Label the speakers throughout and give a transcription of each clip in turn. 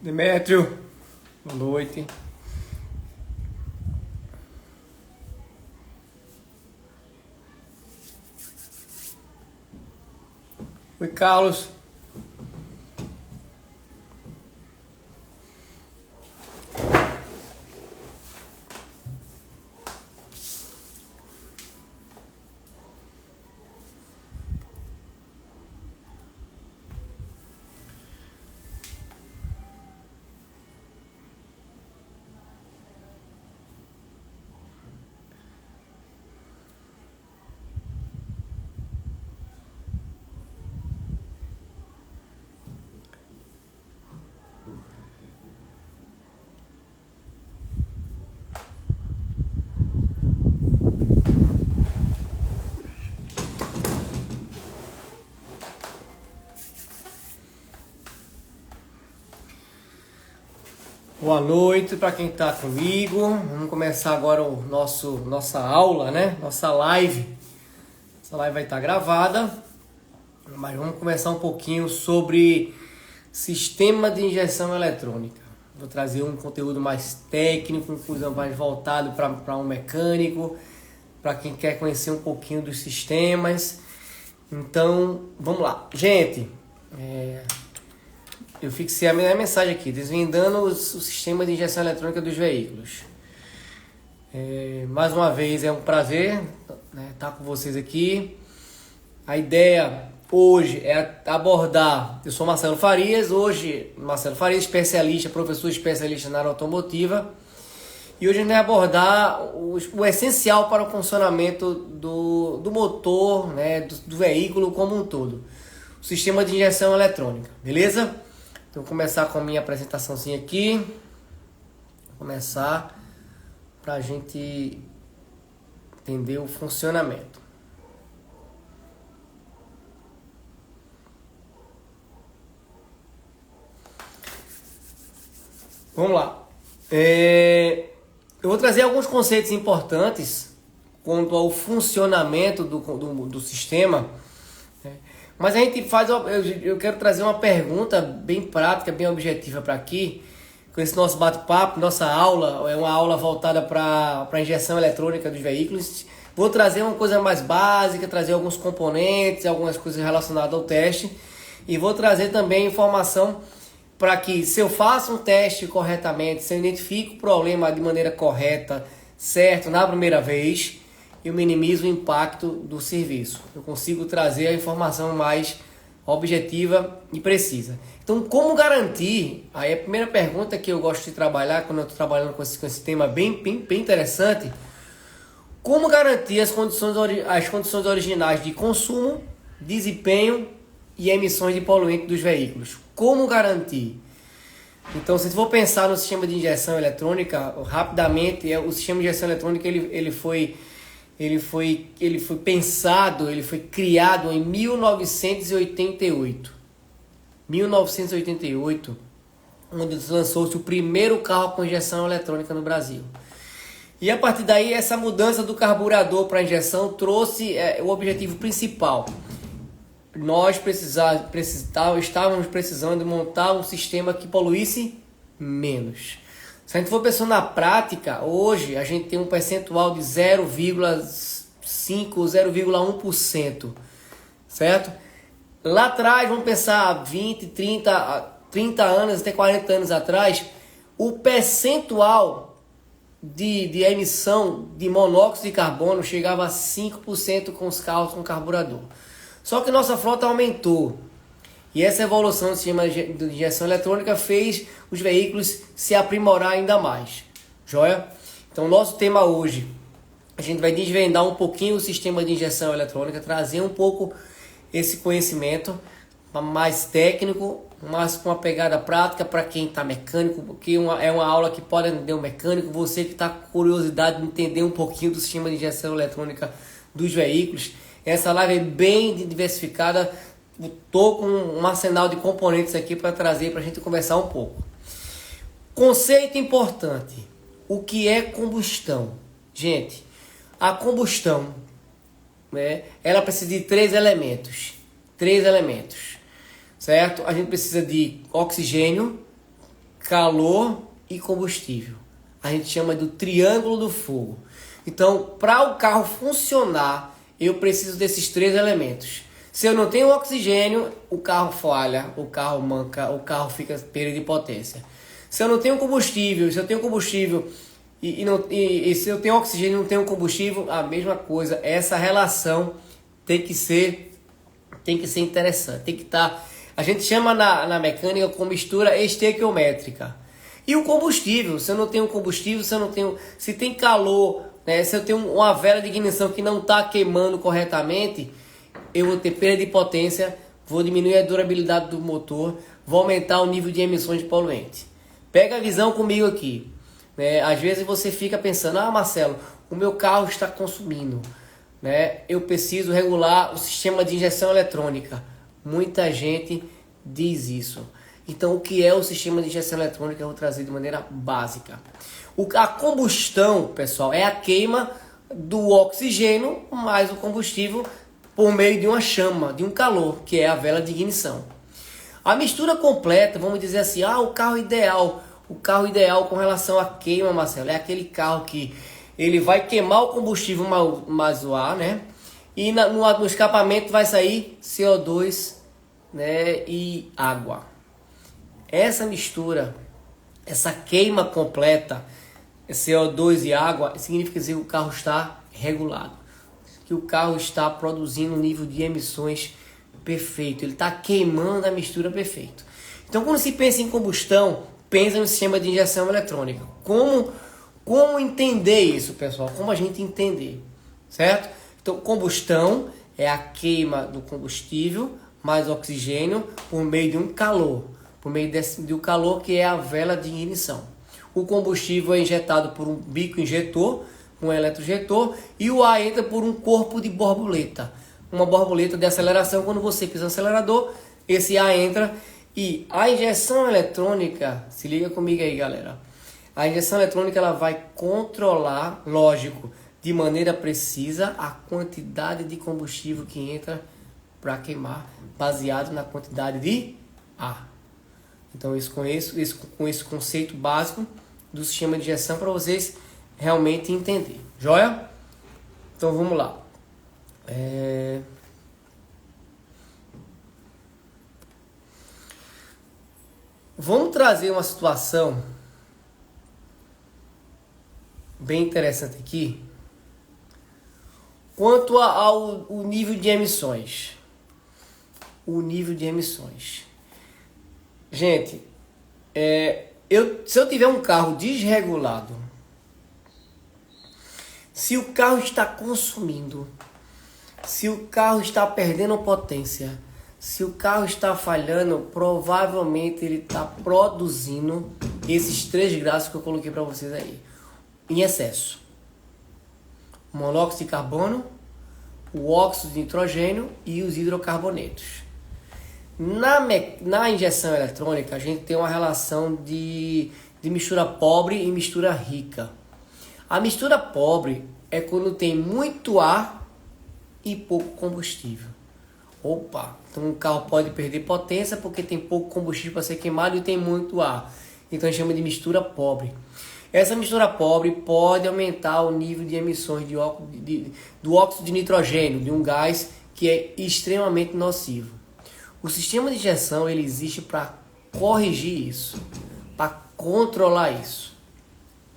Speaker 1: Demétrio, boa noite. Oi, Carlos. Boa noite para quem está comigo. Vamos começar agora nossa aula, né? Nossa live. Essa live vai estar gravada, mas vamos começar um pouquinho sobre sistema de injeção eletrônica. Vou trazer um conteúdo mais técnico, uma coisa mais voltado para um mecânico, para quem quer conhecer um pouquinho dos sistemas. Então, vamos lá. Gente, eu fixei a minha mensagem aqui, desvendando o sistema de injeção eletrônica dos veículos. Mais uma vez é um prazer estar com vocês aqui. A ideia hoje é abordar, eu sou Marcelo Farias, especialista, professor especialista na área automotiva, e hoje a gente vai abordar o essencial para o funcionamento do motor, né, do veículo como um todo, o sistema de injeção eletrônica, beleza? Então, vou começar com a minha apresentaçãozinha aqui. Vou começar para a gente entender o funcionamento. Vamos lá. Eu vou trazer alguns conceitos importantes quanto ao funcionamento do sistema. Mas a gente faz, eu quero trazer uma pergunta bem prática, bem objetiva para aqui, com esse nosso bate-papo, nossa aula, é uma aula voltada para a injeção eletrônica dos veículos. Vou trazer uma coisa mais básica, trazer alguns componentes, algumas coisas relacionadas ao teste, e vou trazer também informação para que, se eu faço um teste corretamente, se eu identifico o problema de maneira correta, certo, na primeira vez, eu minimizo o impacto do serviço. Eu consigo trazer a informação mais objetiva e precisa. Então, como garantir? Aí a primeira pergunta que eu gosto de trabalhar, quando eu estou trabalhando com esse tema bem interessante, como garantir as condições originais de consumo, desempenho e emissões de poluentes dos veículos? Como garantir? Então, se for pensar no sistema de injeção eletrônica, rapidamente, o sistema de injeção eletrônica ele foi pensado, ele foi criado em 1988. 1988, onde lançou-se o primeiro carro com injeção eletrônica no Brasil. E a partir daí, essa mudança do carburador para injeção trouxe o objetivo principal. Nós estávamos precisando montar um sistema que poluísse menos. Se a gente for pensando na prática, hoje a gente tem um percentual de 0,5%, 0,1%, certo? Lá atrás, vamos pensar 20, 30 anos, até 40 anos atrás, o percentual de emissão de monóxido de carbono chegava a 5% com os carros com carburador. Só que nossa frota aumentou. E essa evolução do sistema de injeção eletrônica fez os veículos se aprimorar ainda mais. Joia? Então, nosso tema hoje, a gente vai desvendar um pouquinho o sistema de injeção eletrônica, trazer um pouco esse conhecimento mais técnico, mas com uma pegada prática para quem está mecânico, porque é uma aula que pode atender um mecânico, você que está com curiosidade de entender um pouquinho do sistema de injeção eletrônica dos veículos. Essa live é bem diversificada. Estou com um arsenal de componentes aqui para trazer para a gente conversar um pouco. Conceito importante. O que é combustão? Gente, a combustão, né, ela precisa de três elementos. Certo? A gente precisa de oxigênio, calor e combustível. A gente chama do triângulo do fogo. Então, para o carro funcionar, eu preciso desses 3 elementos. Se eu não tenho oxigênio, o carro falha, o carro manca, o carro fica perda de potência. Se eu não tenho combustível, se eu tenho combustível e se eu tenho oxigênio e não tenho combustível, a mesma coisa. Essa relação tem que ser interessante, tem que estar. A gente chama na mecânica com mistura estequiométrica. E o combustível, se eu não tenho combustível, se tem calor, né, se eu tenho uma vela de ignição que não está queimando corretamente, eu vou ter perda de potência, vou diminuir a durabilidade do motor, vou aumentar o nível de emissões de poluente. Pega a visão comigo aqui. Né? Às vezes você fica pensando, Marcelo, o meu carro está consumindo. Né? Eu preciso regular o sistema de injeção eletrônica. Muita gente diz isso. Então, o que é o sistema de injeção eletrônica? Eu vou trazer de maneira básica. A combustão, pessoal, é a queima do oxigênio mais o combustível por meio de uma chama, de um calor, que é a vela de ignição. A mistura completa, vamos dizer assim, o carro ideal com relação à queima, Marcelo, é aquele carro que ele vai queimar o combustível mais o ar, né? E no escapamento vai sair CO2, né, e água. Essa mistura, essa queima completa, CO2 e água, significa dizer que o carro está regulado, que o carro está produzindo um nível de emissões perfeito, ele está queimando a mistura perfeito. Então, quando se pensa em combustão, pensa no sistema de injeção eletrônica. Como entender isso, pessoal? Como a gente entender, certo? Então, combustão é a queima do combustível mais oxigênio por meio de um calor, por meio do calor que é a vela de ignição. O combustível é injetado por um bico injetor, um eletroinjetor, e o ar entra por um corpo de borboleta. Uma borboleta de aceleração, quando você pisa no acelerador, esse ar entra. E a injeção eletrônica, se liga comigo aí, galera. A injeção eletrônica ela vai controlar, lógico, de maneira precisa a quantidade de combustível que entra para queimar, baseado na quantidade de ar. Então, com esse conceito básico do sistema de injeção para vocês realmente entender. Joia? Então, vamos lá. Vamos trazer uma situação bem interessante aqui quanto ao nível de emissões. O nível de emissões. Gente, se eu tiver um carro desregulado, se o carro está consumindo, se o carro está perdendo potência, se o carro está falhando, provavelmente ele está produzindo esses 3 gases que eu coloquei para vocês aí, em excesso. O monóxido de carbono, o óxido de nitrogênio e os hidrocarbonetos. Na injeção eletrônica, a gente tem uma relação de mistura pobre e mistura rica. A mistura pobre é quando tem muito ar e pouco combustível. Então o carro pode perder potência porque tem pouco combustível para ser queimado e tem muito ar. Então a gente chama de mistura pobre. Essa mistura pobre pode aumentar o nível de emissões do óxido de nitrogênio, de um gás que é extremamente nocivo. O sistema de injeção ele existe para corrigir isso, para controlar isso.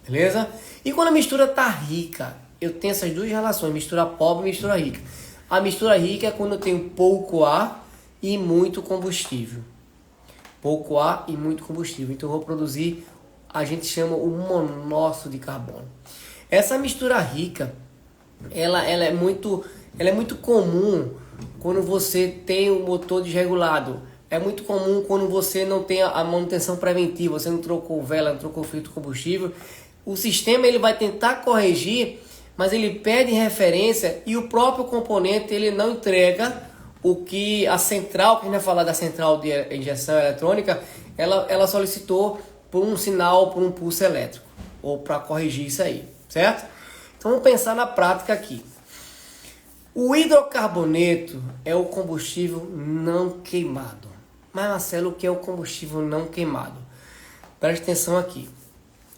Speaker 1: Beleza? E quando a mistura está rica, eu tenho essas 2 relações, mistura pobre e mistura rica. A mistura rica é quando eu tenho pouco ar e muito combustível. Pouco ar e muito combustível. Então eu vou produzir, a gente chama o monóxido de carbono. Essa mistura rica, ela é muito comum quando você tem o motor desregulado. É muito comum quando você não tem a manutenção preventiva, você não trocou vela, não trocou filtro combustível. O sistema ele vai tentar corrigir, mas ele pede referência e o próprio componente ele não entrega o que a central, que a gente vai falar da central de injeção eletrônica, ela solicitou por um sinal, por um pulso elétrico, ou para corrigir isso aí, certo? Então vamos pensar na prática aqui. O hidrocarboneto é o combustível não queimado. Mas Marcelo, o que é o combustível não queimado? Preste atenção aqui.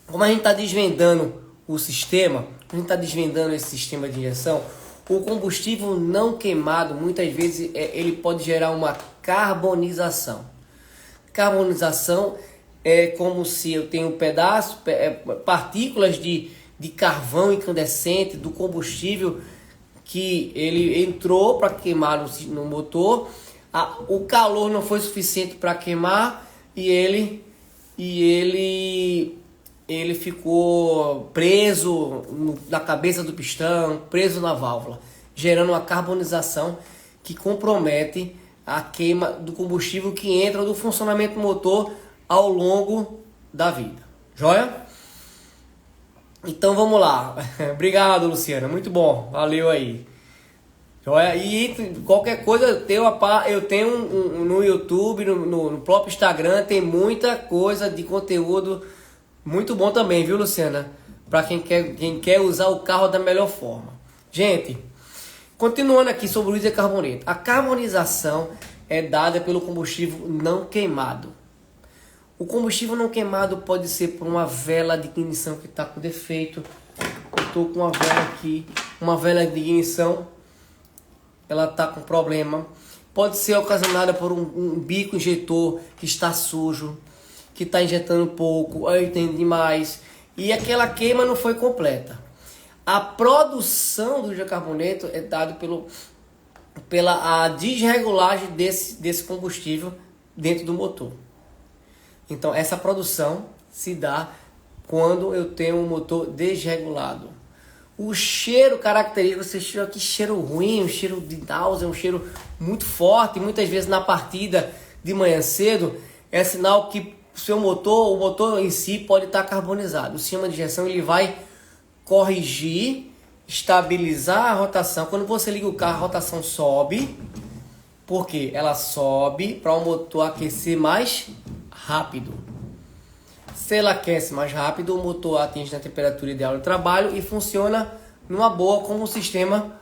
Speaker 1: Como a gente está desvendando o sistema, a gente está desvendando esse sistema de injeção, o combustível não queimado, muitas vezes, ele pode gerar uma carbonização. Carbonização é como se eu tenho partículas de carvão incandescente do combustível que ele entrou para queimar no motor, o calor não foi suficiente para queimar e ele ficou preso na cabeça do pistão, preso na válvula, gerando uma carbonização que compromete a queima do combustível que entra do funcionamento do motor ao longo da vida. Joia? Então vamos lá. Obrigado, Luciana. Muito bom. Valeu aí. Joia? E qualquer coisa eu tenho no YouTube, no próprio Instagram, tem muita coisa de conteúdo muito bom também, viu, Luciana? Para quem quer usar o carro da melhor forma. Gente, continuando aqui sobre o hidrocarboneto. A carbonização é dada pelo combustível não queimado. O combustível não queimado pode ser por uma vela de ignição que está com defeito. Eu estou com uma vela aqui, uma vela de ignição, ela está com problema. Pode ser ocasionada por um bico injetor que está sujo, que está injetando pouco, ou tem demais, e aquela queima não foi completa. A produção do hidrocarboneto é dada pela desregulagem desse combustível dentro do motor. Então essa produção se dá quando eu tenho um motor desregulado. O cheiro característico, você cheira que cheiro ruim, um cheiro de náusea, um cheiro muito forte, muitas vezes na partida de manhã cedo, é sinal que o motor em si pode estar carbonizado. O sistema de injeção ele vai corrigir, estabilizar a rotação. Quando você liga o carro, a rotação sobe, porque ela sobe para o motor aquecer mais rápido. Se ela aquece mais rápido, o motor atinge a temperatura ideal de trabalho e funciona numa boa como o sistema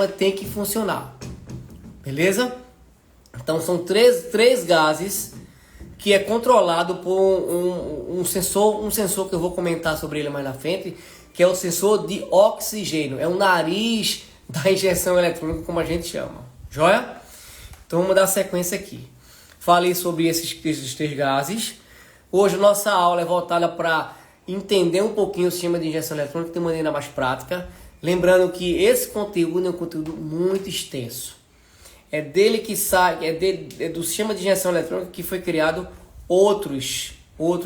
Speaker 1: tem que funcionar. Beleza? Então são três gases que é controlado por um sensor que eu vou comentar sobre ele mais na frente, que é o sensor de oxigênio. É o nariz da injeção eletrônica, como a gente chama. Joia? Então vamos dar sequência aqui. Falei sobre esses três gases. Hoje nossa aula é voltada para entender um pouquinho o sistema de injeção eletrônica de maneira mais prática. Lembrando que esse conteúdo é um conteúdo muito extenso. É dele que sai, é do sistema de injeção eletrônica que foi criado outros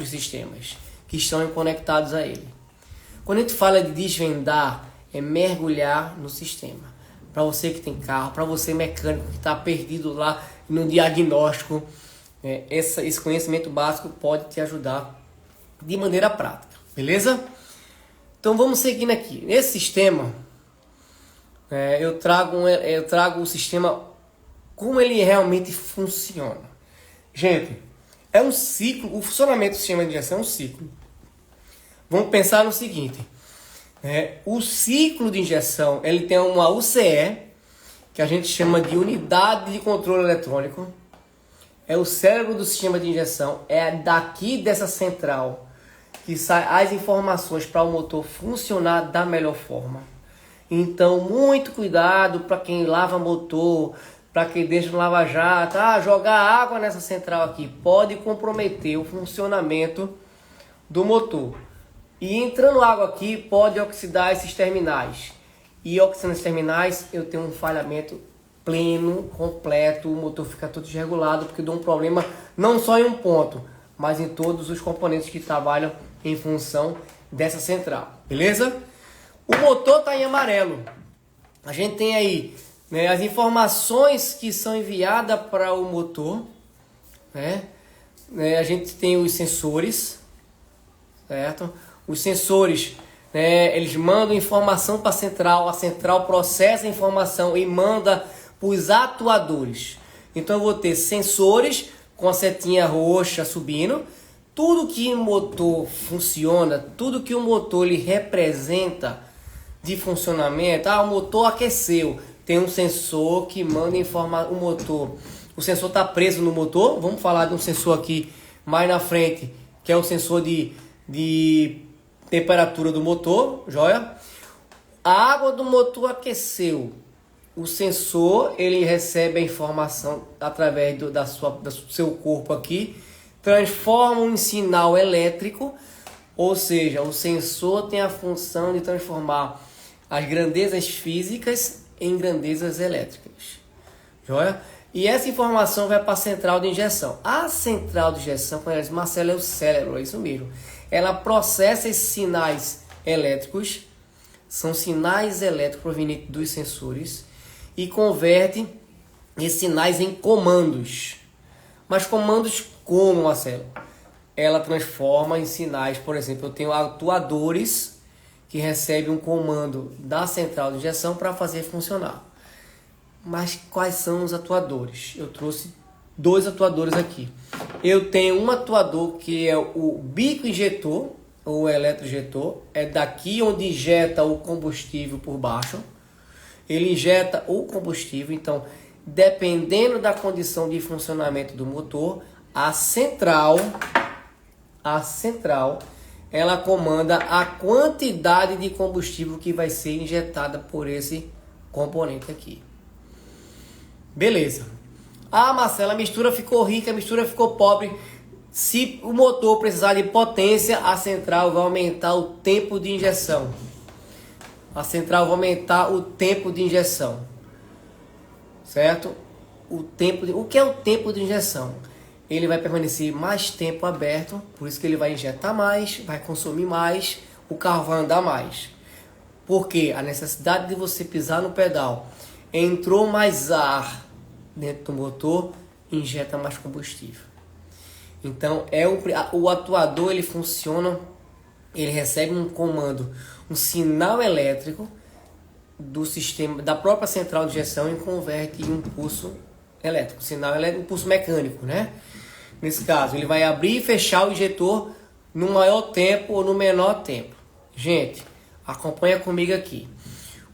Speaker 1: sistemas que estão conectados a ele. Quando a gente fala de desvendar, é mergulhar no sistema. Para você que tem carro, para você mecânico que está perdido lá no diagnóstico, esse conhecimento básico pode te ajudar de maneira prática, beleza? Então vamos seguindo aqui. Nesse sistema, eu trago o sistema, como ele realmente funciona. Gente, é um ciclo, o funcionamento do sistema de injeção é um ciclo. Vamos pensar no seguinte, o ciclo de injeção, ele tem uma UCE, que a gente chama de unidade de controle eletrônico. É o cérebro do sistema de injeção, é daqui dessa central que saem as informações para o motor funcionar da melhor forma. Então, muito cuidado para quem lava motor, para quem deixa no lava-jato, jogar água nessa central aqui pode comprometer o funcionamento do motor. E entrando água aqui pode oxidar esses terminais. E oxidando esses terminais eu tenho um falhamento pleno, completo, o motor fica todo desregulado, porque dá um problema não só em um ponto, mas em todos os componentes que trabalham em função dessa central, beleza? O motor está em amarelo. A gente tem aí as informações que são enviadas para o motor, a gente tem os sensores, certo? Os sensores, eles mandam informação para a central processa a informação e manda para os atuadores. Então eu vou ter sensores com a setinha roxa subindo. Tudo que o motor funciona, tudo que o motor ele representa de funcionamento, o motor aqueceu, tem um sensor que manda informar o motor. O sensor está preso no motor, vamos falar de um sensor aqui mais na frente, que é o sensor de temperatura do motor, joia? A água do motor aqueceu. O sensor, ele recebe a informação através do seu corpo aqui, transforma em sinal elétrico, ou seja, o sensor tem a função de transformar as grandezas físicas em grandezas elétricas. Joia? E essa informação vai para a central de injeção. A central de injeção, como ela diz, Marcelo, é o cérebro, é isso mesmo. Ela processa esses sinais elétricos, são sinais elétricos provenientes dos sensores, e converte esses sinais em comandos. Mas comandos como, Marcelo? Ela transforma em sinais, por exemplo, eu tenho atuadores que recebem um comando da central de injeção para fazer funcionar. Mas quais são os atuadores? Eu trouxe 2 atuadores aqui. Eu tenho um atuador que é o bico injetor, ou eletroinjetor, é daqui onde injeta o combustível por baixo. Ele injeta o combustível, então, dependendo da condição de funcionamento do motor, a central, ela comanda a quantidade de combustível que vai ser injetada por esse componente aqui. Beleza. Ah, Marcelo, a mistura ficou rica, a mistura ficou pobre. Se o motor precisar de potência, a central vai aumentar o tempo de injeção. Certo? O que é o tempo de injeção? Ele vai permanecer mais tempo aberto, por isso que ele vai injetar mais, vai consumir mais, o carro vai andar mais. Porque a necessidade de você pisar no pedal, entrou mais ar dentro do motor, injeta mais combustível. Então o atuador, ele funciona, ele recebe um comando, um sinal elétrico do sistema, da própria central de injeção, e converte em um impulso elétrico, sinal elétrico, impulso mecânico, né? Nesse caso, ele vai abrir e fechar o injetor no maior tempo ou no menor tempo. Gente, acompanha comigo aqui.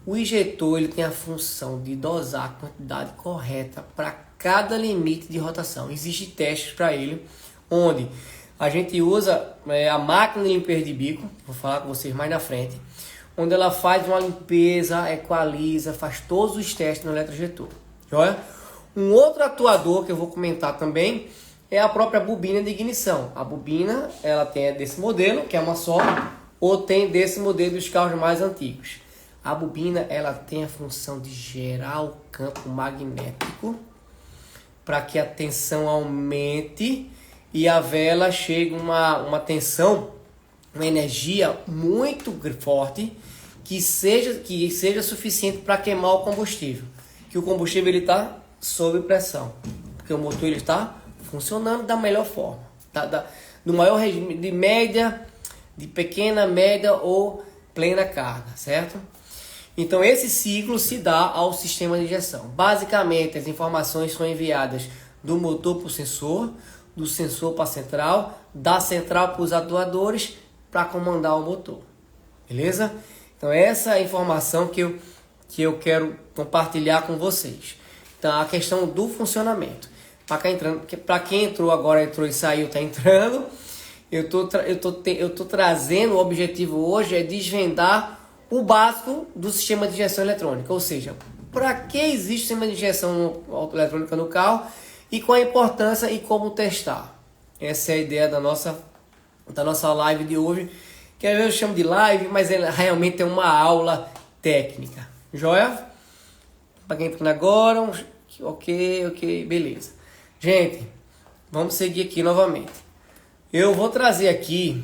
Speaker 1: O injetor, ele tem a função de dosar a quantidade correta para cada limite de rotação. Existem testes para ele, onde a gente usa a máquina de limpeza de bico, vou falar com vocês mais na frente, onde ela faz uma limpeza, equaliza, faz todos os testes no eletroinjetor. Olha? Um outro atuador que eu vou comentar também é a própria bobina de ignição. A bobina, ela tem desse modelo, que é uma só, ou tem desse modelo dos carros mais antigos. A bobina, ela tem a função de gerar o campo magnético para que a tensão aumente e a vela chegue a uma tensão, uma energia muito forte que seja suficiente para queimar o combustível. Que o combustível está sob pressão, porque o motor ele está funcionando da melhor forma, do maior regime de média, de pequena, média ou plena carga, certo? Então esse ciclo se dá ao sistema de injeção. Basicamente as informações são enviadas do motor para o sensor, do sensor para a central, da central para os atuadores para comandar o motor. Beleza? Então essa é a informação que eu quero compartilhar com vocês. Então a questão do funcionamento. Para quem entrou agora, entrou e saiu, está entrando. Eu tô trazendo, o objetivo hoje é desvendar o básico do sistema de injeção eletrônica. Ou seja, para que existe o sistema de injeção eletrônica no carro e qual a importância e como testar. Essa é a ideia da nossa live de hoje, que às vezes eu chamo de live, mas ela realmente é uma aula técnica. Joia? Para quem está agora, ok, beleza. Gente, vamos seguir aqui novamente. Eu vou trazer aqui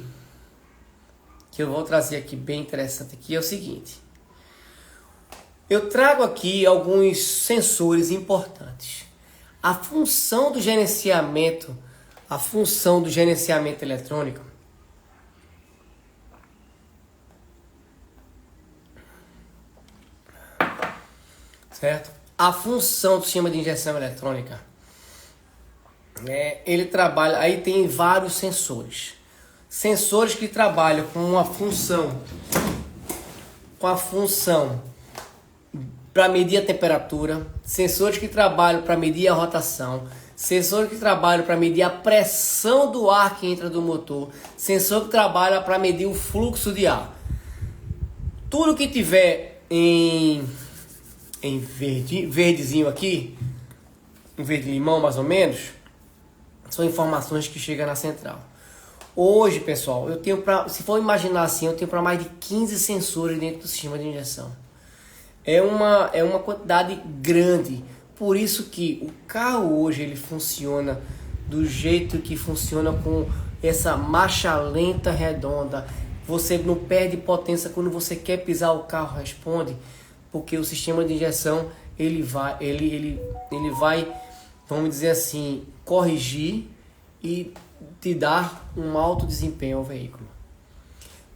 Speaker 1: bem interessante aqui, é o seguinte. Eu trago aqui alguns sensores importantes. A função do gerenciamento eletrônico, certo? A função do sistema de injeção eletrônica, ele trabalha, aí tem vários sensores. Sensores que trabalham com a função para medir a temperatura, sensores que trabalham para medir a rotação, sensor que trabalha para medir a pressão do ar que entra do motor, sensor que trabalha para medir o fluxo de ar. Tudo que tiver em verdezinho aqui, em verde limão mais ou menos, são informações que chegam na central. Hoje, pessoal, eu tenho se for imaginar assim, eu tenho para mais de 15 sensores dentro do sistema de injeção. É uma quantidade grande. Por isso que o carro hoje ele funciona do jeito que funciona, com essa marcha lenta redonda. Você não perde potência quando você quer pisar, o carro responde, porque o sistema de injeção ele vai, vamos dizer assim, corrigir e te dar um alto desempenho ao veículo.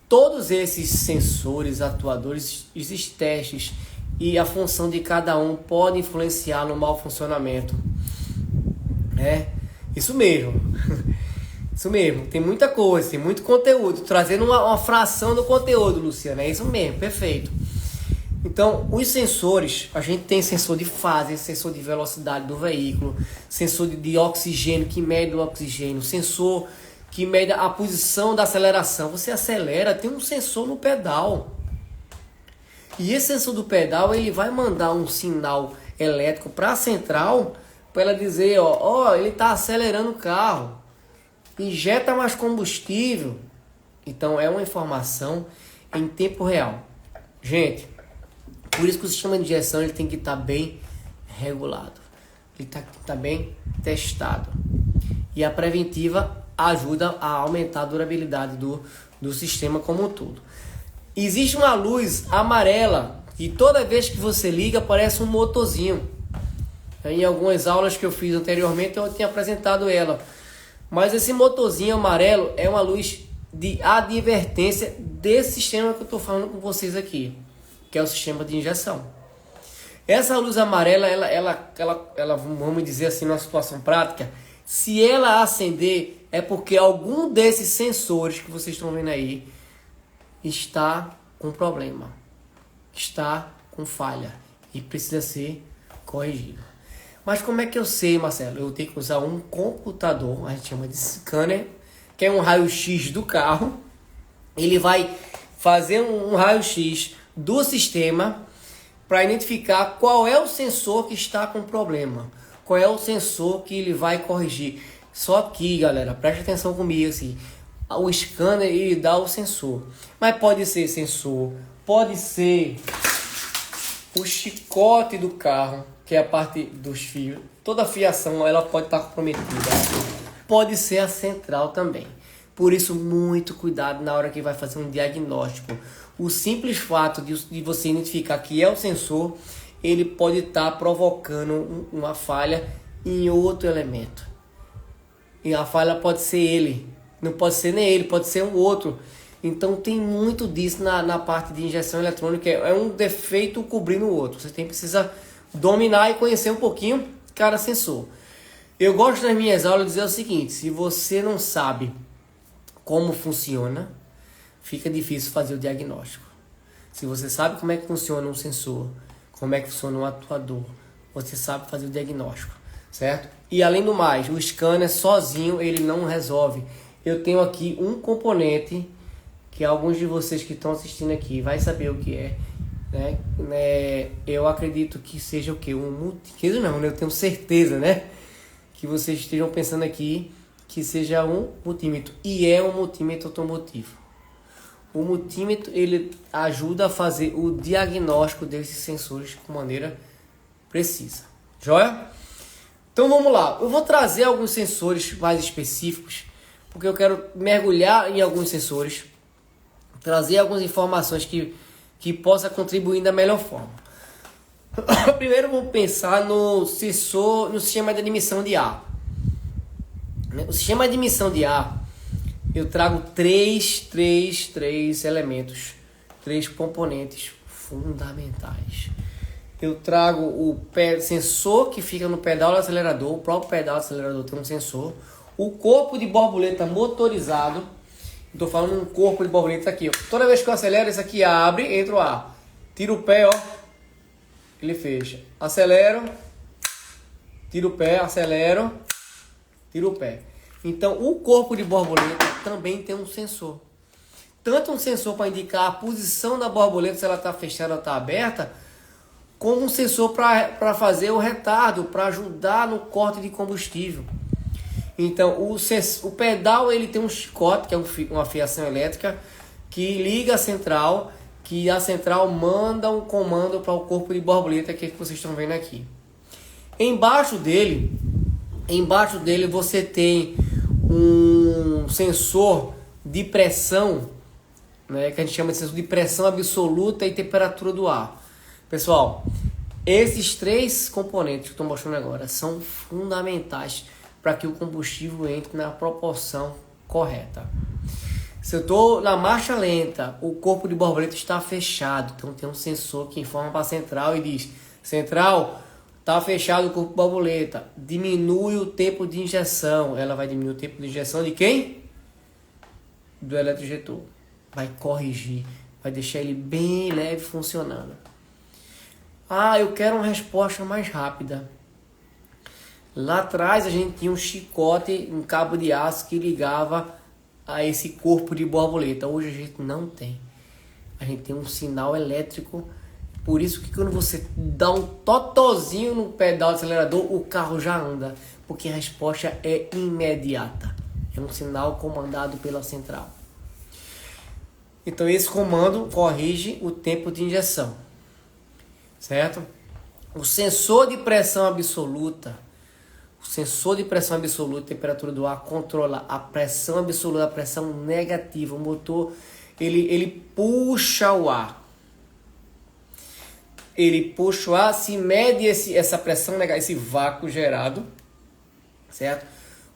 Speaker 1: Todos esses sensores, atuadores, esses testes e a função de cada um pode influenciar no mau funcionamento. Isso mesmo. Isso mesmo. Tem muita coisa, tem muito conteúdo. Trazendo uma fração do conteúdo, Luciano. É isso mesmo, perfeito. Então, os sensores, a gente tem sensor de fase, sensor de velocidade do veículo, sensor de oxigênio, que mede o oxigênio, sensor que mede a posição da aceleração. Você acelera, tem um sensor no pedal. E esse sensor do pedal, ele vai mandar um sinal elétrico para a central, para ela dizer, ó, ele está acelerando o carro, injeta mais combustível. Então é uma informação em tempo real. Gente, por isso que o sistema de injeção ele tem que estar bem regulado, ele tem que estar bem testado. E a preventiva ajuda a aumentar a durabilidade do sistema como um todo. Existe uma luz amarela e toda vez que você liga aparece um motorzinho. Em algumas aulas que eu fiz anteriormente eu tinha apresentado ela. Mas esse motorzinho amarelo é uma luz de advertência desse sistema que eu estou falando com vocês aqui, que é o sistema de injeção. Essa luz amarela, ela, vamos dizer assim, numa situação prática, se ela acender é porque algum desses sensores que vocês estão vendo aí está com problema, está com falha e precisa ser corrigido. Mas como é que eu sei, Marcelo? Eu tenho que usar um computador, a gente chama de scanner, que é um raio-x do carro. Ele vai fazer um raio-x do sistema para identificar qual é o sensor que está com problema, qual é o sensor que ele vai corrigir. Só que, galera, preste atenção comigo assim. O scanner ele dá o sensor, mas pode ser sensor, pode ser o chicote do carro, que é a parte dos fios, toda a fiação ela pode estar comprometida, pode ser a central também. Por isso, muito cuidado na hora que vai fazer um diagnóstico. O simples fato de você identificar que é o sensor, ele pode estar provocando uma falha em outro elemento. E a falha pode ser ele, não pode ser nem ele, pode ser um outro. Então tem muito disso na parte de injeção eletrônica, é um defeito cobrindo o outro. Você precisa dominar e conhecer um pouquinho cada sensor. Eu gosto nas minhas aulas de dizer o seguinte: se você não sabe como funciona, fica difícil fazer o diagnóstico. Se você sabe como é que funciona um sensor, como é que funciona um atuador, você sabe fazer o diagnóstico, certo? E além do mais, o scanner sozinho ele não resolve. Eu tenho aqui um componente que alguns de vocês que estão assistindo aqui vai saber o que é, né? Eu acredito que seja o que? Um multímetro, não, eu tenho certeza, né? Que vocês estejam pensando aqui que seja um multímetro, e é um multímetro automotivo. O multímetro ele ajuda a fazer o diagnóstico desses sensores de maneira precisa. Joia? Então vamos lá. Eu vou trazer alguns sensores mais específicos, porque eu quero mergulhar em alguns sensores, trazer algumas informações que possa contribuir da melhor forma. Primeiro vamos pensar no sensor, no sistema de admissão de ar. O sistema de admissão de ar, eu trago três elementos, três componentes fundamentais. Eu trago o sensor que fica no pedal do acelerador, o próprio pedal do acelerador tem um sensor, o corpo de borboleta motorizado. Estou falando um corpo de borboleta aqui, ó. Toda vez que eu acelero, esse aqui abre, entra o ar. Tiro o pé, ó, ele fecha. Acelero, tiro o pé, acelero, tira o pé. Então, o corpo de borboleta também tem um sensor. Tanto um sensor para indicar a posição da borboleta, se ela está fechada ou está aberta, como um sensor para fazer o retardo, para ajudar no corte de combustível. Então, o pedal ele tem um chicote, que é uma fiação elétrica, que liga a central, que a central manda um comando para o corpo de borboleta, que é que vocês estão vendo aqui. Embaixo dele você tem um sensor de pressão, né, que a gente chama de sensor de pressão absoluta e temperatura do ar. Pessoal, esses 3 componentes que eu estou mostrando agora são fundamentais para que o combustível entre na proporção correta. Se eu estou na marcha lenta, o corpo de borboleta está fechado, então tem um sensor que informa para a central e diz: central, está fechado o corpo de borboleta, diminui o tempo de injeção. Ela vai diminuir o tempo de injeção de quem? Do eletroinjetor. Vai corrigir, vai deixar ele bem leve funcionando. Ah, eu quero uma resposta mais rápida. Lá atrás a gente tinha um chicote, um cabo de aço que ligava a esse corpo de borboleta. Hoje a gente não tem. A gente tem um sinal elétrico. Por isso que quando você dá um totozinho no pedal do acelerador, o carro já anda. Porque a resposta é imediata. É um sinal comandado pela central. Então esse comando corrige o tempo de injeção. Certo? O sensor de pressão absoluta. O sensor de pressão absoluta, temperatura do ar, controla a pressão absoluta, a pressão negativa. O motor, ele puxa o ar. Ele puxa o ar, se mede essa pressão negativa, esse vácuo gerado, certo?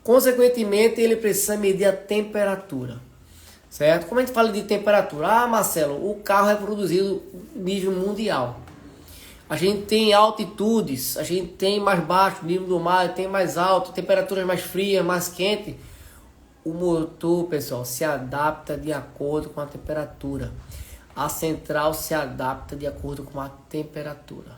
Speaker 1: Consequentemente, ele precisa medir a temperatura, certo? Como a gente fala de temperatura? Ah, Marcelo, o carro é produzido nível mundial. A gente tem altitudes, a gente tem mais baixo, nível do mar, tem mais alto, temperaturas mais frias, mais quentes. O motor, pessoal, se adapta de acordo com a temperatura. A central se adapta de acordo com a temperatura.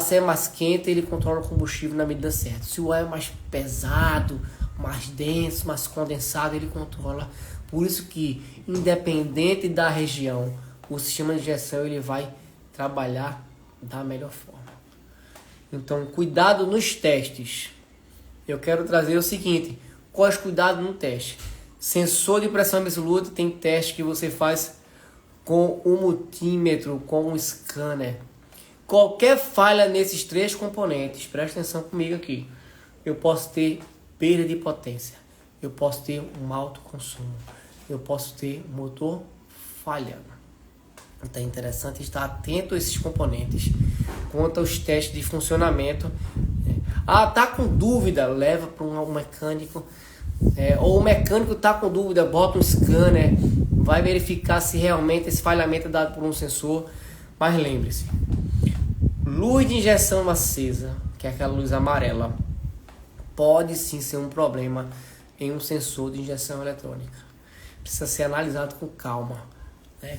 Speaker 1: Se é mais quente, ele controla o combustível na medida certa. Se o ar é mais pesado, mais denso, mais condensado, ele controla. Por isso que, independente da região, o sistema de injeção ele vai trabalhar da melhor forma. Então, cuidado nos testes. Eu quero trazer o seguinte: quais cuidados no teste? Sensor de pressão absoluta, tem teste que você faz com o multímetro, com o scanner. Qualquer falha nesses 3 componentes, presta atenção comigo aqui, eu posso ter perda de potência, eu posso ter um alto consumo, eu posso ter motor falhando. Então é interessante estar atento a esses componentes. Quanto aos testes de funcionamento, tá com dúvida, leva para um mecânico. Ou o mecânico tá com dúvida, bota um scanner, vai verificar se realmente esse falhamento é dado por um sensor. Mas lembre-se, luz de injeção acesa, que é aquela luz amarela, pode sim ser um problema em um sensor de injeção eletrônica. Precisa ser analisado com calma,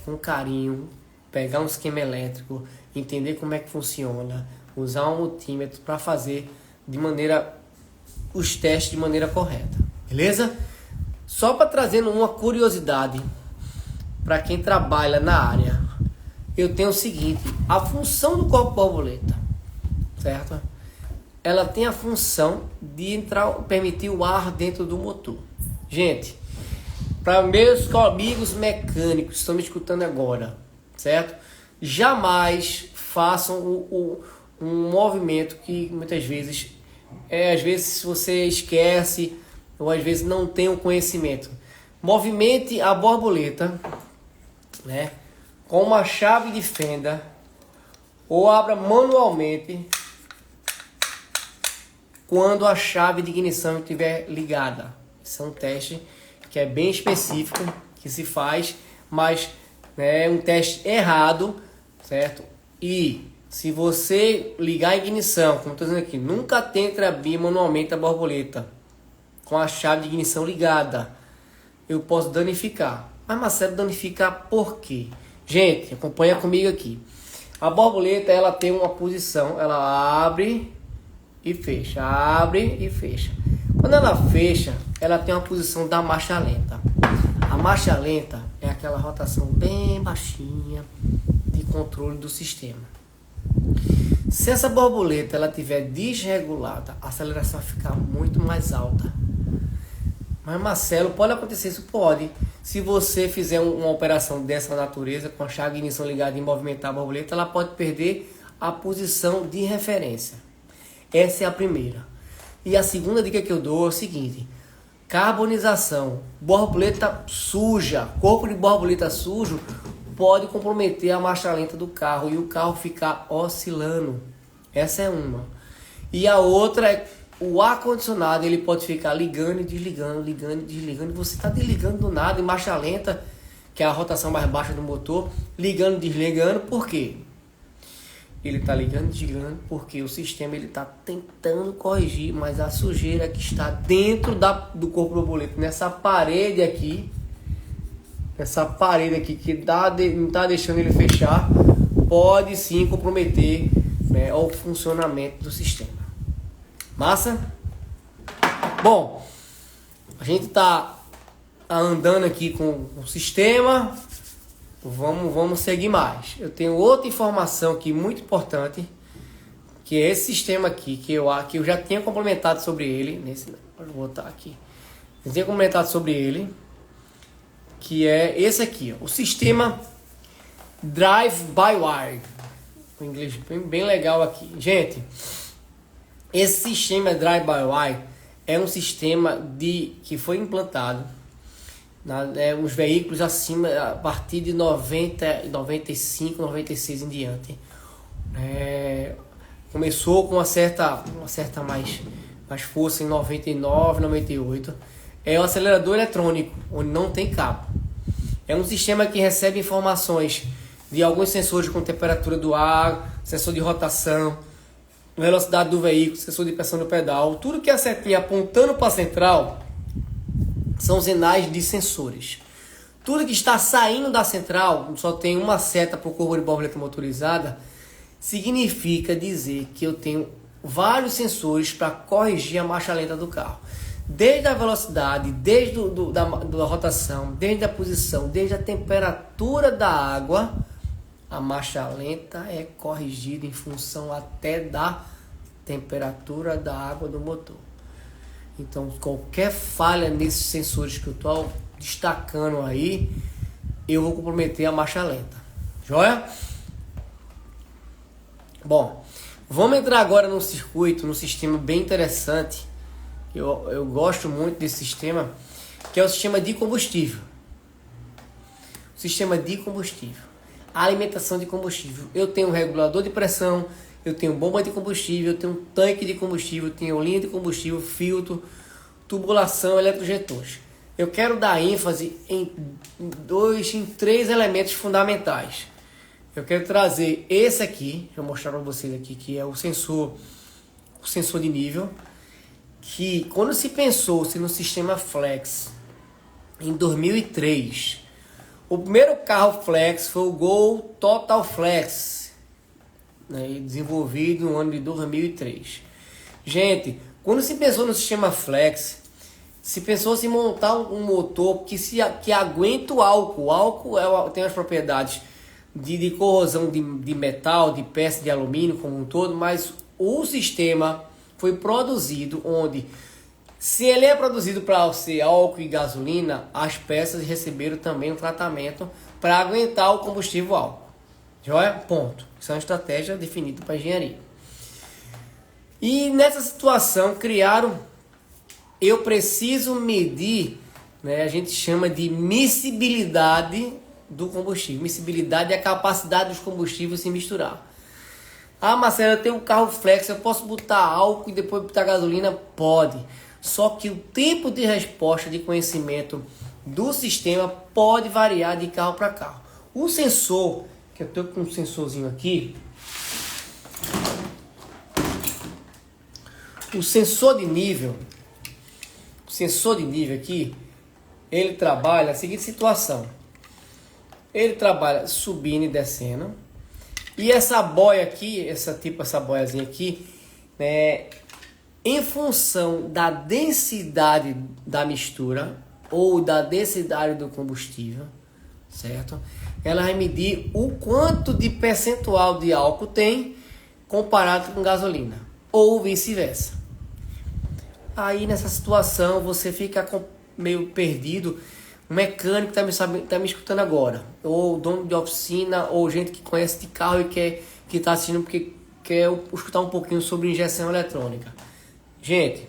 Speaker 1: com carinho, pegar um esquema elétrico, entender como é que funciona, usar um multímetro para fazer os testes de maneira correta. Beleza? Só para trazer uma curiosidade para quem trabalha na área, eu tenho o seguinte: a função do corpo borboleta, certo? Ela tem a função de permitir o ar dentro do motor. Gente, para meus amigos mecânicos que estão me escutando agora, certo? Jamais façam um movimento que muitas vezes, às vezes você esquece ou às vezes não tem o conhecimento. Movimente a borboleta, com uma chave de fenda, ou abra manualmente quando a chave de ignição estiver ligada. Isso é um teste que é bem específico, que se faz, mas é um teste errado, certo? E se você ligar a ignição, como estou dizendo aqui, nunca tente abrir manualmente a borboleta com a chave de ignição ligada. Eu posso danificar. Mas Marcelo, danificar por quê? Gente, acompanha comigo aqui. A borboleta, ela tem uma posição, ela abre e fecha, abre e fecha. Quando ela fecha, ela tem uma posição da marcha lenta. A marcha lenta é aquela rotação bem baixinha de controle do sistema. Se essa borboleta ela tiver desregulada, a aceleração vai ficar muito mais alta. Mas Marcelo, pode acontecer isso? Pode. Se você fizer uma operação dessa natureza, com a chave de ignição ligada e movimentar a borboleta, ela pode perder a posição de referência. Essa é a primeira. E a segunda dica que eu dou é o seguinte: carbonização. Borboleta suja, corpo de borboleta sujo pode comprometer a marcha lenta do carro e o carro ficar oscilando. Essa é uma. E a outra é o ar-condicionado. Ele pode ficar ligando e desligando, ligando e desligando. E você está desligando do nada em marcha lenta, que é a rotação mais baixa do motor, ligando e desligando. Por quê? Ele está ligando e desligando porque o sistema está tentando corrigir, mas a sujeira que está dentro do corpo borboleta, nessa parede aqui, que não está deixando ele fechar, pode sim comprometer, né, o funcionamento do sistema. Massa? Bom, a gente está andando aqui com o sistema. Vamos seguir mais. Eu tenho outra informação aqui muito importante, que é esse sistema aqui, que eu já tinha complementado sobre ele. Vou botar aqui. Eu tinha complementado sobre ele, que é esse aqui, ó, o sistema Drive-by-Wire. O inglês bem legal aqui. Gente, esse sistema Drive-by-Wire é um sistema que foi implantado os veículos acima, a partir de 90, 95, 96 em diante. Começou com uma certa mais força em 99, 98. É o acelerador eletrônico, onde não tem cabo. É um sistema que recebe informações de alguns sensores com temperatura do ar, sensor de rotação, velocidade do veículo, sensor de pressão do pedal. Tudo que é a setinha apontando para a central são sinais de sensores. Tudo que está saindo da central, só tem uma seta para o corpo de borboleta motorizada, significa dizer que eu tenho vários sensores para corrigir a marcha lenta do carro. Desde a velocidade, desde da rotação, desde a posição, desde a temperatura da água, a marcha lenta é corrigida em função até da temperatura da água do motor. Então, qualquer falha nesses sensores que eu estou destacando aí, eu vou comprometer a marcha lenta. Joia? Bom, vamos entrar agora num sistema bem interessante. Eu gosto muito desse sistema, que é o sistema de combustível. O sistema de combustível. A alimentação de combustível. Eu tenho um regulador de pressão, eu tenho bomba de combustível, eu tenho um tanque de combustível, eu tenho linha de combustível, filtro, tubulação, eletrojetores. Eu quero dar ênfase em três elementos fundamentais. Eu quero trazer esse aqui, deixa eu mostrar para vocês aqui, que é o sensor de nível, que quando se pensou-se no sistema Flex, em 2003, o primeiro carro Flex foi o Gol Total Flex, né, desenvolvido no ano de 2003. Gente, quando se pensou no sistema Flex, se pensou em montar um motor que aguenta o álcool. O álcool tem as propriedades de corrosão de metal, de peça de alumínio como um todo, mas o sistema foi produzido onde, se ele é produzido para ser álcool e gasolina, as peças receberam também um tratamento para aguentar o combustível álcool. Joia? Ponto. Isso é uma estratégia definida para a engenharia. E nessa situação eu preciso medir, né, a gente chama de miscibilidade do combustível. Miscibilidade é a capacidade dos combustíveis se misturar. Ah, Marcelo, eu tenho um carro Flex, eu posso botar álcool e depois botar gasolina? Pode. Só que o tempo de resposta de conhecimento do sistema pode variar de carro para carro. O sensor, que eu estou com um sensorzinho aqui, o sensor de nível aqui, ele trabalha a seguinte situação. Ele trabalha subindo e descendo. E essa boia aqui, essa boiazinha aqui, né, em função da densidade da mistura ou da densidade do combustível, certo? Ela vai medir o quanto de percentual de álcool tem comparado com gasolina, ou vice-versa. Aí nessa situação você fica meio perdido. O mecânico tá me escutando agora, ou dono de oficina, ou gente que conhece de carro e que está assistindo porque quer escutar um pouquinho sobre injeção eletrônica. Gente,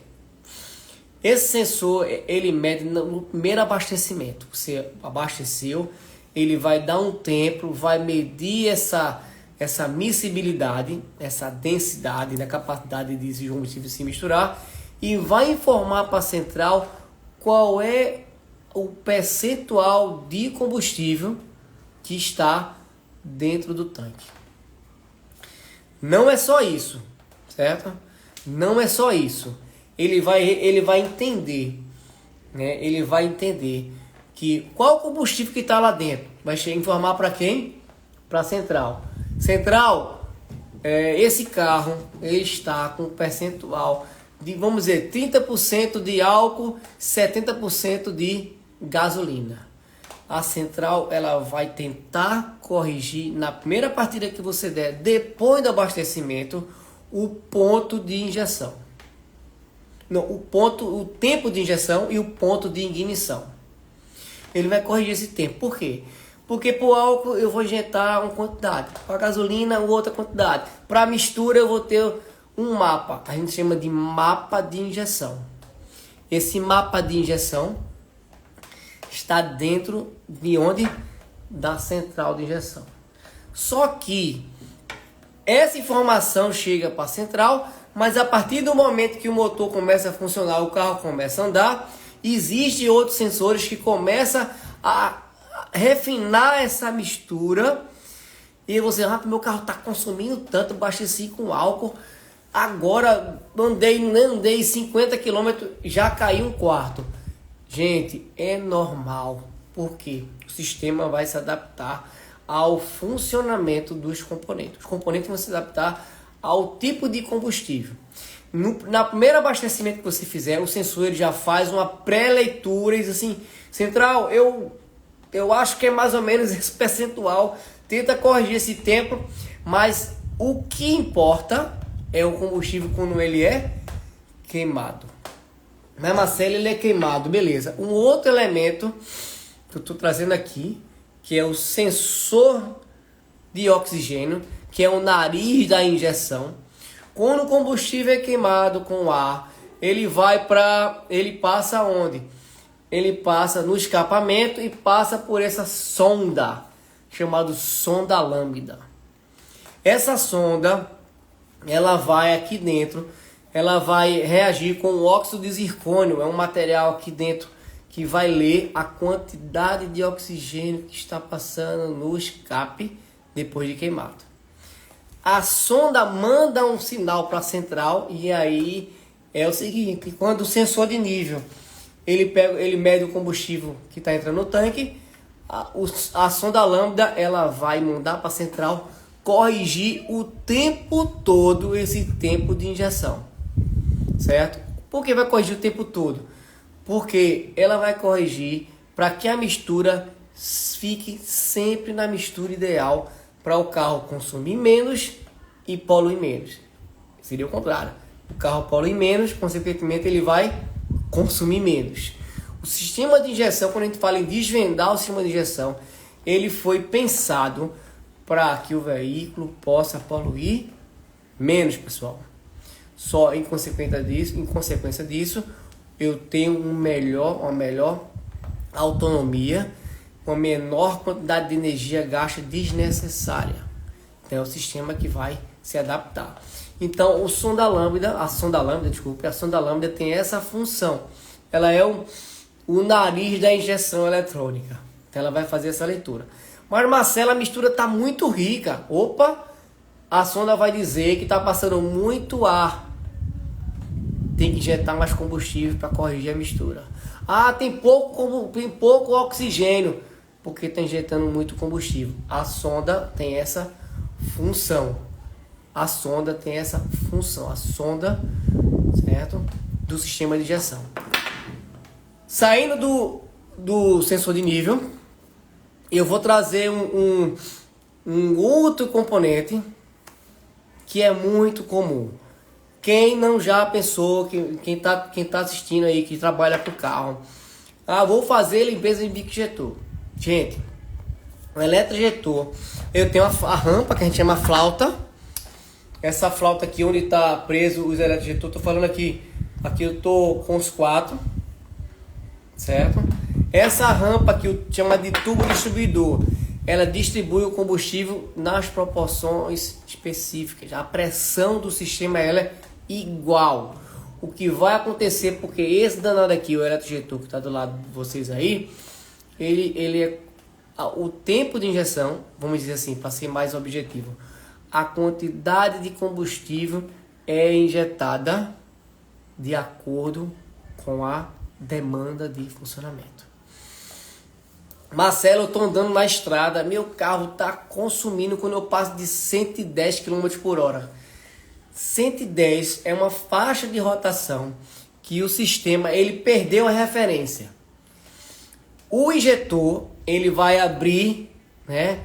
Speaker 1: esse sensor ele mede no primeiro abastecimento. Você abasteceu, ele vai dar um tempo, vai medir essa miscibilidade, essa densidade, né, capacidade de combustível se misturar, e vai informar para a central qual é o percentual de combustível que está dentro do tanque. Não é só isso, certo? Não é só isso. Ele vai entender, né? Ele vai entender que qual o combustível que está lá dentro. Vai informar para quem? Para a central. Central, esse carro ele está com um percentual de, vamos dizer, 30% de álcool, 70% de gasolina. A central ela vai tentar corrigir na primeira partida que você der, depois do abastecimento, o ponto de injeção. Não, o tempo de injeção e o ponto de ignição. Ele vai corrigir esse tempo. Por quê? Porque para o álcool eu vou injetar uma quantidade, para a gasolina outra quantidade, para a mistura eu vou ter um mapa. A gente chama de mapa de injeção. Esse mapa de injeção está dentro de onde? Da central de injeção. Só que essa informação chega para a central, mas a partir do momento que o motor começa a funcionar, o carro começa a andar, existem outros sensores que começam a refinar essa mistura. E você, meu carro está consumindo tanto, abasteci com álcool, agora andei 50 km, já caiu um quarto. Gente, é normal, porque o sistema vai se adaptar ao funcionamento dos componentes. Os componentes vão se adaptar ao tipo de combustível. Na primeiro abastecimento que você fizer, o sensor ele já faz uma pré-leitura e diz assim, central, eu acho que é mais ou menos esse percentual, tenta corrigir esse tempo, mas o que importa é o combustível quando ele é queimado. Na Marcelo ele é queimado, beleza. Um outro elemento que eu estou trazendo aqui, que é o sensor de oxigênio, que é o nariz da injeção. Quando o combustível é queimado com ar, ele passa onde? Ele passa no escapamento e passa por essa sonda, chamada sonda lambda. Essa sonda, ela vai aqui dentro, ela vai reagir com o óxido de zircônio, é um material aqui dentro que vai ler a quantidade de oxigênio que está passando no escape depois de queimado. A sonda manda um sinal para a central e aí é o seguinte, quando o sensor de nível ele mede o combustível que está entrando no tanque, a sonda lambda ela vai mandar para a central corrigir o tempo todo esse tempo de injeção, certo? Por que vai corrigir o tempo todo? Porque ela vai corrigir para que a mistura fique sempre na mistura ideal para o carro consumir menos e poluir menos. Seria o contrário. O carro polui menos, consequentemente ele vai consumir menos. O sistema de injeção, quando a gente fala em desvendar o sistema de injeção, ele foi pensado para que o veículo possa poluir menos, pessoal. Só em consequência disso, eu tenho uma melhor autonomia, uma menor quantidade de energia gasta desnecessária. Então é o sistema que vai se adaptar. Então a sonda lambda tem essa função. Ela é o nariz da injeção eletrônica. Então ela vai fazer essa leitura. Mas Marcelo, a mistura está muito rica. Opa! A sonda vai dizer que está passando muito ar. Tem que injetar mais combustível para corrigir a mistura. Ah, tem pouco oxigênio, porque está injetando muito combustível. A sonda tem essa função. A sonda, certo? do sistema de injeção. Saindo do sensor de nível, eu vou trazer um outro componente que é muito comum. Quem não já pensou, quem tá assistindo aí, que trabalha com carro, vou fazer limpeza de bico injetor. Gente, o eletroinjetor, eu tenho a rampa que a gente chama flauta. Essa flauta aqui onde está preso os eletroinjetores, tô falando aqui eu tô com os 4, certo? Essa rampa que eu chamo de tubo distribuidor, ela distribui o combustível nas proporções específicas. A pressão do sistema ela é igual. O que vai acontecer, porque esse danado aqui, o eletroinjetor que está do lado de vocês aí, ele é o tempo de injeção, vamos dizer assim, para ser mais objetivo, a quantidade de combustível é injetada de acordo com a demanda de funcionamento. Marcelo, eu estou andando na estrada, meu carro está consumindo quando eu passo de 110 km por hora. 110 é uma faixa de rotação que o sistema ele perdeu a referência. O injetor ele vai abrir, né,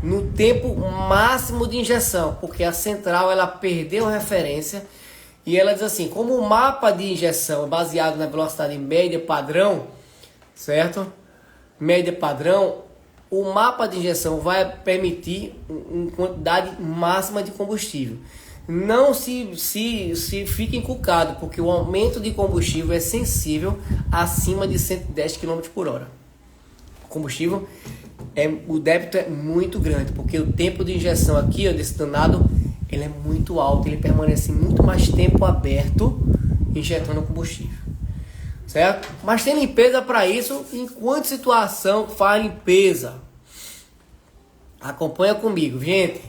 Speaker 1: no tempo máximo de injeção, porque a central ela perdeu a referência e ela diz assim, como o mapa de injeção é baseado na velocidade média padrão, certo? Média padrão, o mapa de injeção vai permitir uma quantidade máxima de combustível. Não se fique encucado, porque o aumento de combustível é sensível acima de 110 km por hora. O combustível, o débito é muito grande, porque o tempo de injeção aqui, ó, desse danado, ele é muito alto, ele permanece muito mais tempo aberto injetando combustível. Certo? Mas tem limpeza para isso. Enquanto situação faz limpeza, acompanha comigo, gente.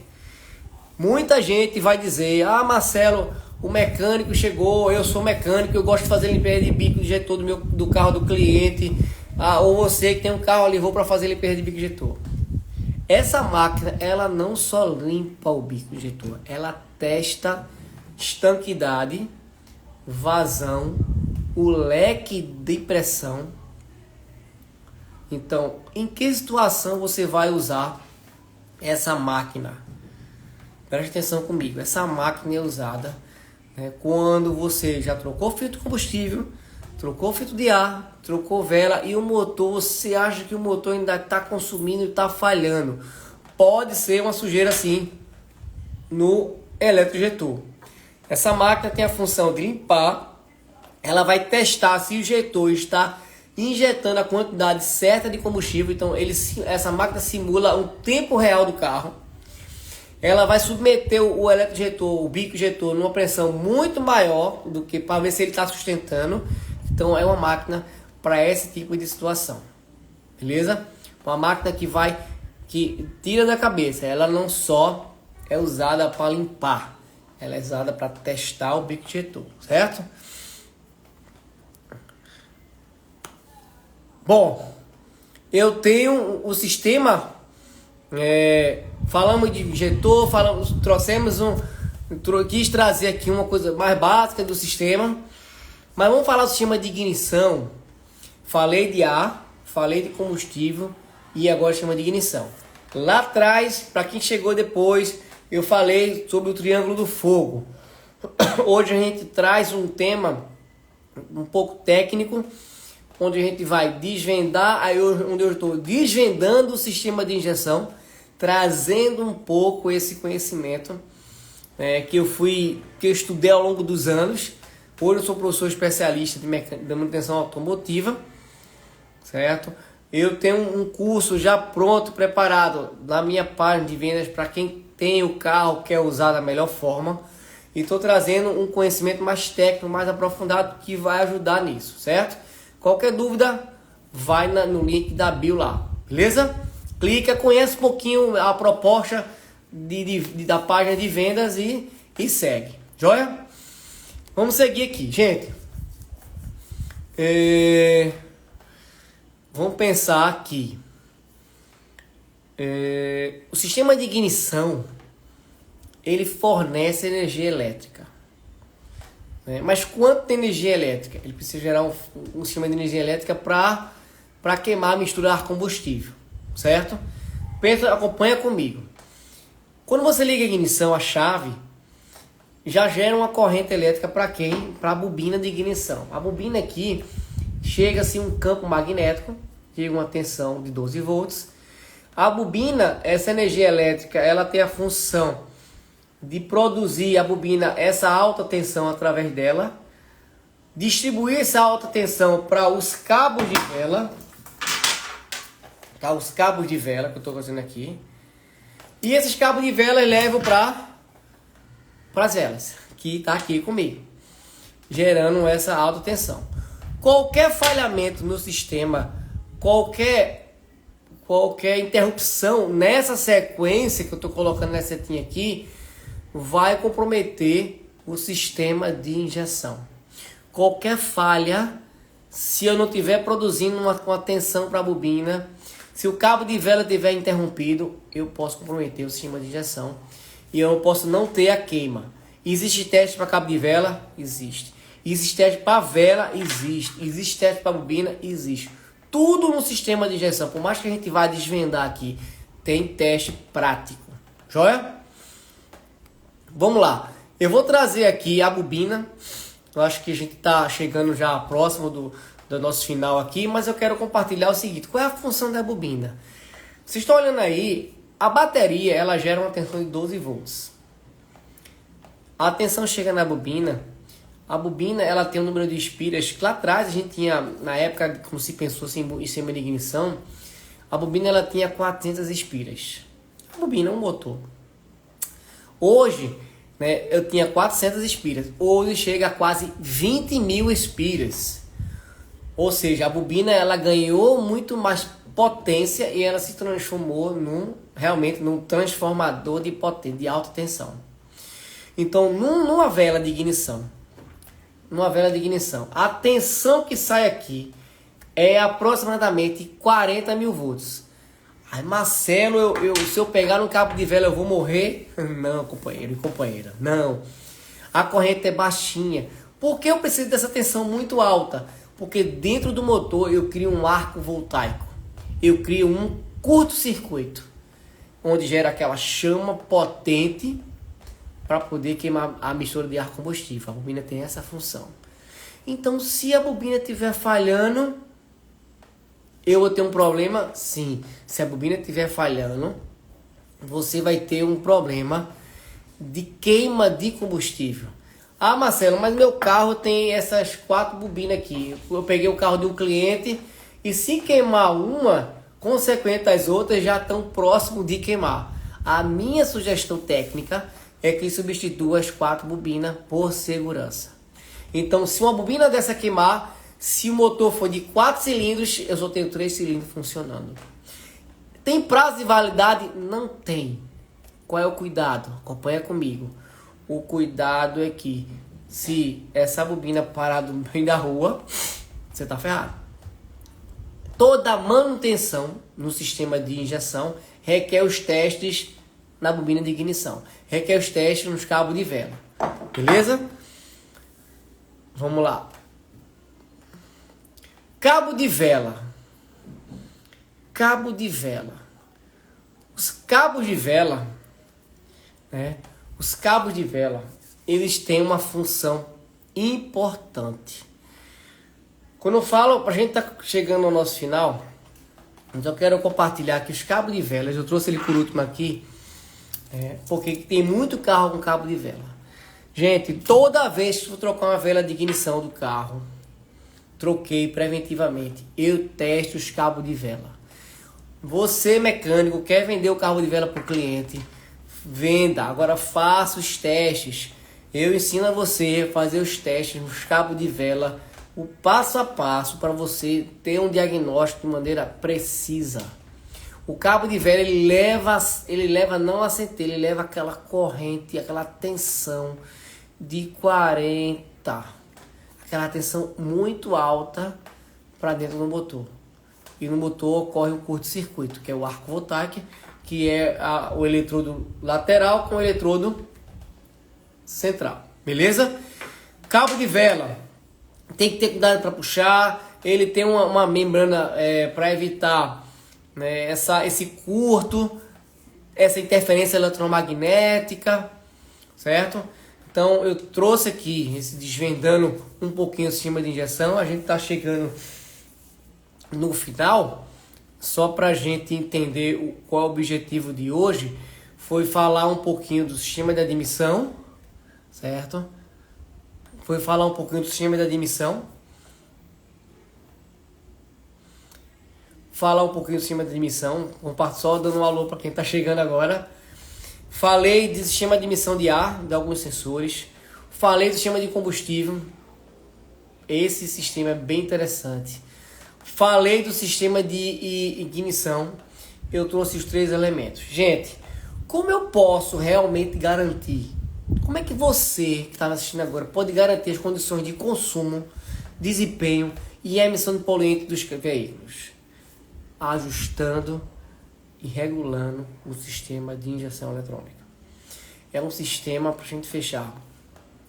Speaker 1: Muita gente vai dizer, Marcelo, o mecânico chegou, eu sou mecânico, eu gosto de fazer limpeza de bico injetor do carro do cliente, ou você que tem um carro ali, vou para fazer limpeza de bico injetor. Essa máquina, ela não só limpa o bico injetor, ela testa estanquidade, vazão, o leque de pressão. Então, em que situação você vai usar essa máquina? Preste atenção comigo. Essa máquina é usada, né, quando você já trocou filtro de combustível, trocou filtro de ar, trocou vela e o motor, você acha que o motor ainda está consumindo e está falhando. Pode ser uma sujeira assim no eletroinjetor. Essa máquina tem a função de limpar. Ela vai testar se o injetor está injetando a quantidade certa de combustível. Então essa máquina simula o tempo real do carro. Ela vai submeter o eletroinjetor, o bico injetor, numa pressão muito maior do que para ver se ele está sustentando. Então é uma máquina para esse tipo de situação, beleza? Uma máquina que tira da cabeça. Ela não só é usada para limpar, ela é usada para testar o bico injetor, certo? Bom, eu tenho o sistema, falamos de injetor, quis trazer aqui uma coisa mais básica do sistema, mas vamos falar do sistema de ignição. Falei de ar, falei de combustível e agora sistema de ignição. Lá atrás, para quem chegou depois, eu falei sobre o triângulo do fogo. Hoje a gente traz um tema um pouco técnico, onde a gente vai desvendar, onde eu estou desvendando o sistema de injeção, trazendo um pouco esse conhecimento que eu estudei ao longo dos anos. Hoje eu sou professor especialista de manutenção automotiva, certo? Eu tenho um curso já pronto, preparado na minha página de vendas para quem tem o carro, quer usar da melhor forma. E estou trazendo um conhecimento mais técnico, mais aprofundado, que vai ajudar nisso, certo? Qualquer dúvida, vai no link da bio lá, beleza? Clica, conhece um pouquinho a proposta da página de vendas e segue, joia? Vamos seguir aqui, gente. Vamos pensar aqui. O sistema de ignição, ele fornece energia elétrica. né? Mas quanto de energia elétrica? Ele precisa gerar um sistema de energia elétrica para queimar, misturar combustível, certo? Pensa, acompanha comigo. Quando você liga a ignição, a chave já gera uma corrente elétrica para quem? Para a bobina de ignição. A bobina aqui chega-se um campo magnético, chega uma tensão de 12 volts. A bobina, essa energia elétrica, ela tem a função de produzir a bobina essa alta tensão através dela, distribuir essa alta tensão para os cabos de vela, tá? Os cabos de vela que eu estou fazendo aqui. E esses cabos de vela eu levo para as velas, que está aqui comigo, gerando essa alta tensão. Qualquer falhamento no sistema, qualquer interrupção nessa sequência que eu estou colocando nessa setinha aqui, vai comprometer o sistema de injeção. Qualquer falha, se eu não estiver produzindo uma tensão para a bobina, se o cabo de vela estiver interrompido, eu posso comprometer o sistema de injeção e eu posso não ter a queima. Existe teste para cabo de vela? Existe. Existe teste para vela? Existe. Existe teste para bobina? Existe. Tudo no sistema de injeção, por mais que a gente vá desvendar aqui, tem teste prático. Joia? Vamos lá. Eu vou trazer aqui a bobina. Eu acho que a gente está chegando já próximo do nosso final aqui, mas eu quero compartilhar o seguinte. Qual é a função da bobina? Vocês estão olhando aí, a bateria ela gera uma tensão de 12 volts. A tensão chega na bobina. A bobina ela tem um número de espiras que lá atrás a gente tinha, na época como se pensou em sistema de ignição, a bobina ela tinha 400 espiras. A bobina é um motor. Hoje, né, eu tinha 400 espiras. Hoje chega a quase 20 mil espiras. Ou seja, a bobina ela ganhou muito mais potência e ela se transformou realmente num transformador de potência, de alta tensão. Então, numa vela de ignição, a tensão que sai aqui é aproximadamente 40 mil volts. Aí, Marcelo, se eu pegar no cabo de vela eu vou morrer? Não, companheiro e companheira, não. A corrente é baixinha. Por que eu preciso dessa tensão muito alta? Porque dentro do motor eu crio um arco voltaico. Eu crio um curto-circuito, onde gera aquela chama potente para poder queimar a mistura de ar combustível. A bobina tem essa função. Então, se a bobina estiver falhando, eu vou ter um problema? Sim. Se a bobina estiver falhando, você vai ter um problema de queima de combustível. Ah, Marcelo, mas meu carro tem essas 4 bobinas aqui. Eu peguei o carro de um cliente e se queimar uma, consequente as outras já estão próximo de queimar. A minha sugestão técnica é que substitua as 4 bobinas por segurança. Então, se uma bobina dessa queimar, se o motor for de 4 cilindros, eu só tenho 3 cilindros funcionando. Tem prazo de validade? Não tem. Qual é o cuidado? Acompanha comigo. O cuidado é que se essa bobina parar no meio da rua, você está ferrado. Toda manutenção no sistema de injeção requer os testes na bobina de ignição. Requer os testes nos cabos de vela. Beleza? Vamos lá. Cabo de vela. Cabo de vela. Os cabos de vela, né? Os cabos de vela, eles têm uma função importante. Quando eu falo, a gente tá chegando ao nosso final, então eu quero compartilhar aqui os cabos de vela. Eu trouxe ele por último aqui, porque tem muito carro com cabo de vela. Gente, toda vez que eu trocar uma vela de ignição do carro, troquei preventivamente, eu testo os cabos de vela. Você, mecânico, quer vender o cabo de vela para o cliente? Venda. Agora faça os testes. Eu ensino a você a fazer os testes nos cabos de vela, o passo a passo, para você ter um diagnóstico de maneira precisa. O cabo de vela ele leva não a centelha, ele leva aquela corrente, aquela tensão de 40, aquela tensão muito alta para dentro do motor. E no motor ocorre um curto-circuito, que é o arco voltaico, que é o eletrodo lateral com o eletrodo central. Beleza? Cabo de vela, tem que ter cuidado para puxar. Ele tem uma membrana para evitar, né, esse curto, essa interferência eletromagnética, certo? Então eu trouxe aqui, desvendando um pouquinho o sistema de injeção. A gente está chegando no final, só para a gente entender qual é o objetivo de hoje, foi falar um pouquinho do sistema de admissão, certo? Foi falar um pouquinho do sistema de admissão. Falar um pouquinho do sistema de admissão. Só dando um alô para quem está chegando agora. Falei do sistema de admissão de ar, de alguns sensores. Falei do sistema de combustível. Esse sistema é bem interessante. Falei do sistema de ignição. Eu trouxe os 3 elementos. Gente, como eu posso realmente garantir? Como é que você, que está assistindo agora, pode garantir as condições de consumo, desempenho e emissão de poluentes dos veículos? Ajustando e regulando o sistema de injeção eletrônica. É um sistema, para a gente fechar,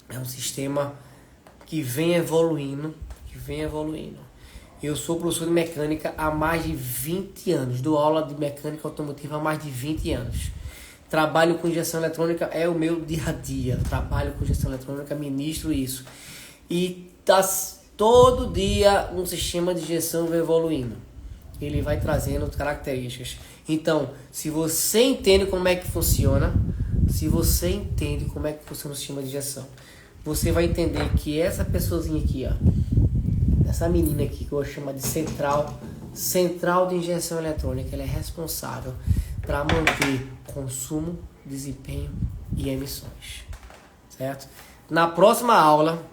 Speaker 1: é um sistema que vem evoluindo, Eu sou professor de mecânica há mais de 20 anos, dou aula de mecânica automotiva há mais de 20 anos. Trabalho com injeção eletrônica, é o meu dia a dia. Trabalho com injeção eletrônica, ministro isso. E todo dia um sistema de injeção vai evoluindo. Ele vai trazendo características. Então, se você entende como é que funciona, o sistema de injeção, você vai entender que essa pessoazinha aqui, ó, essa menina aqui, que eu vou chamar de central de injeção eletrônica, ela é responsável para manter consumo, desempenho e emissões, certo? Na próxima aula,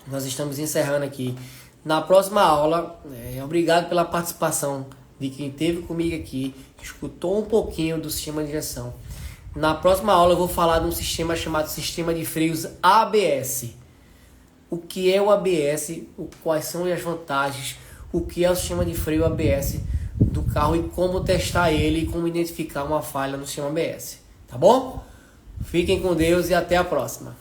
Speaker 1: nós estamos encerrando aqui. Na próxima aula, obrigado pela participação de quem esteve comigo aqui, escutou um pouquinho do sistema de injeção. Na próxima aula eu vou falar de um sistema chamado sistema de freios ABS. O que é o ABS, quais são as vantagens, o que é o sistema de freio ABS do carro e como testar ele e como identificar uma falha no sistema ABS. Tá bom? Fiquem com Deus e até a próxima.